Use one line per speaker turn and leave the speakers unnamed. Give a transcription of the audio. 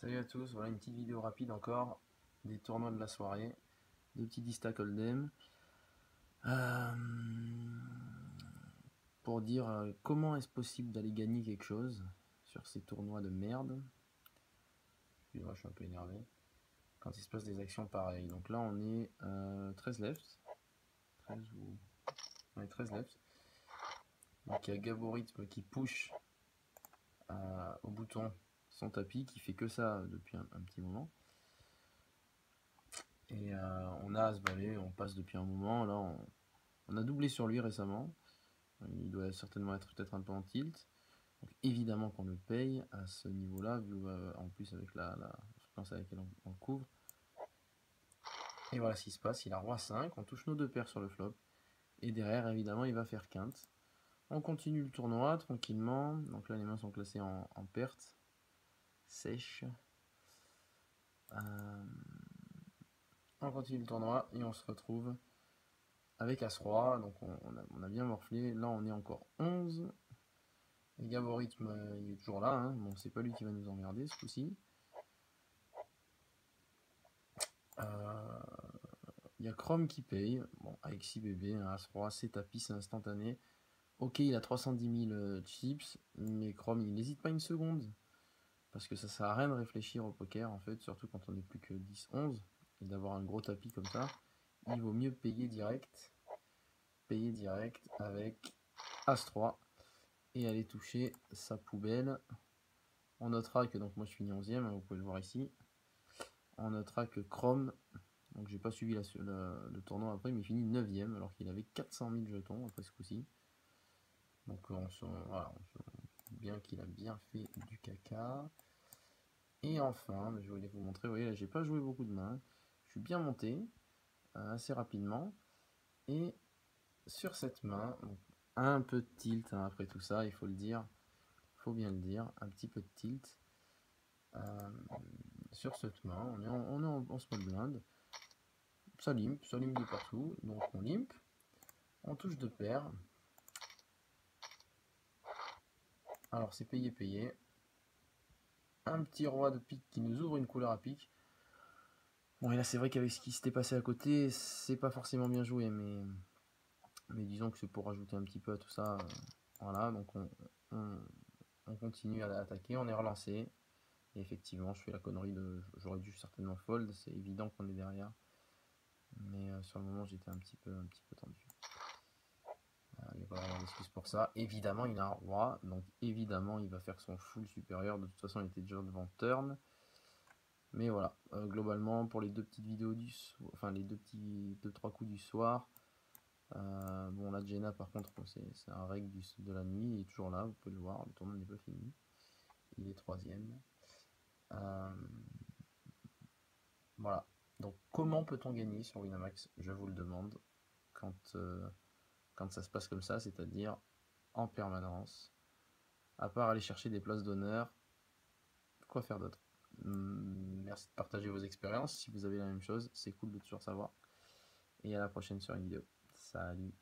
Salut à tous, voilà une petite vidéo rapide encore des tournois de la soirée, de petits Dista Hold'em, euh, pour dire comment est-ce possible d'aller gagner quelque chose sur ces tournois de merde. Excusez-moi, je suis un peu énervé. Quand il se passe des actions pareilles. Donc là on est 13 left. 13 ou... Ouais, 13 left. Donc il y a Gaborithme qui push au bouton son tapis, qui fait que ça depuis un petit moment. Et on a As-Valet, on passe depuis un moment. Là on a doublé sur lui récemment. Il doit certainement être peut-être un peu en tilt. Donc évidemment qu'on le paye à ce niveau-là, vu en plus avec la fréquence à laquelle on couvre. Et voilà ce qui se passe, il a Roi 5, on touche nos deux paires sur le flop. Et derrière, évidemment, il va faire quinte. On continue le tournoi tranquillement. Donc là, les mains sont classées en perte. Sèche. On continue le tournoi et on se retrouve avec As-Roi. Donc on a bien morflé. Là, on est encore 11. Et Gaborithme, il est toujours là. Hein. Bon, c'est pas lui qui va nous emmerder ce coup-ci. Il y a Chrome qui paye. Bon, avec 6 bébés, un As-Roi, c'est tapis, c'est instantané. Ok, il a 310 000 chips, mais Chrome, il n'hésite pas une seconde. Parce que ça sert à rien de réfléchir au poker, en fait, surtout quand on n'est plus que 10-11. Et d'avoir un gros tapis comme ça, il vaut mieux payer direct. Payer direct avec As-3. Et aller toucher sa poubelle. On notera que, donc moi je finis 11ème, vous pouvez le voir ici. On notera que Chrome, donc j'ai pas suivi le tournoi après, mais il finit 9ème alors qu'il avait 400 000 jetons après ce coup-ci. Donc voilà, on sent bien qu'il a bien fait du caca. Et enfin, je voulais vous montrer, vous voyez là j'ai pas joué beaucoup de mains. Je suis bien monté assez rapidement. Et sur cette main, donc, un peu de tilt hein, après tout ça, il faut le dire. Il faut bien le dire, un petit peu de tilt. Sur cette main, on est en small blind. Ça limp de partout. Donc on limp. On touche deux paires. Alors c'est payé. Un petit roi de pique qui nous ouvre une couleur à pique. Bon et là c'est vrai qu'avec ce qui s'était passé à côté, c'est pas forcément bien joué, mais disons que c'est pour rajouter un petit peu à tout ça. Voilà, donc on continue à attaquer, on est relancé. Et effectivement, je fais la connerie j'aurais dû certainement fold, c'est évident qu'on est derrière. Mais sur le moment, j'étais un petit peu tendu. Il n'y a pas vraiment d'excuse pour ça. Évidemment, il a un roi, donc évidemment, il va faire son full supérieur. De toute façon, il était déjà devant turn. Mais voilà, globalement, pour les deux petites vidéos enfin les deux trois coups du soir. Bon, là, Jenna, par contre, c'est un règle de la nuit. Il est toujours là, vous pouvez le voir. Le tournoi n'est pas fini. Il est 3ème. Voilà. Donc, comment peut-on gagner sur Winamax? Je vous le demande. Quand ça se passe comme ça, c'est-à-dire en permanence. À part aller chercher des places d'honneur, quoi faire d'autre? Merci de partager vos expériences. Si vous avez la même chose, c'est cool de toujours savoir. Et à la prochaine sur une vidéo. Salut!